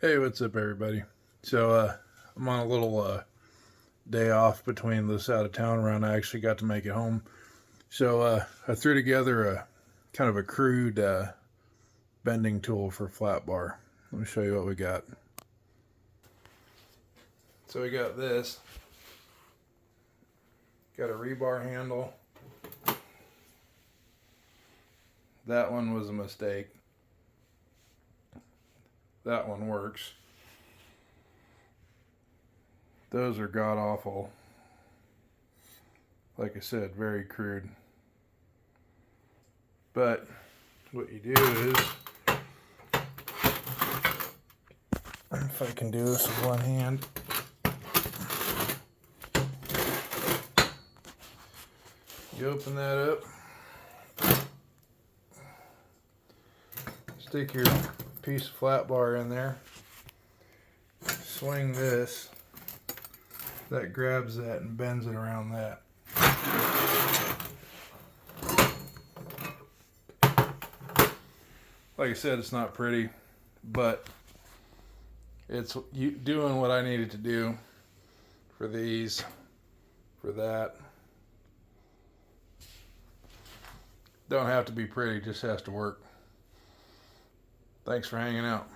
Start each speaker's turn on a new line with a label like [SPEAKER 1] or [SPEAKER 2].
[SPEAKER 1] Hey, what's up, everybody? I'm on a little day off between this out of town run. I actually got to make it home. I threw together a kind of a crude bending tool for flat bar. Let me show you what we got. So we got this. Got a rebar handle. That one was a mistake. That one works. Those are god awful. Like I said, very crude. But what you do is, if I can do this with one hand, you open that up, stick your piece of flat bar in there, swing this, that grabs that and bends it around that. Like I said, it's not pretty, but it's doing what I needed to do for these, for that. Don't have to be pretty, just has to work. Thanks for hanging out.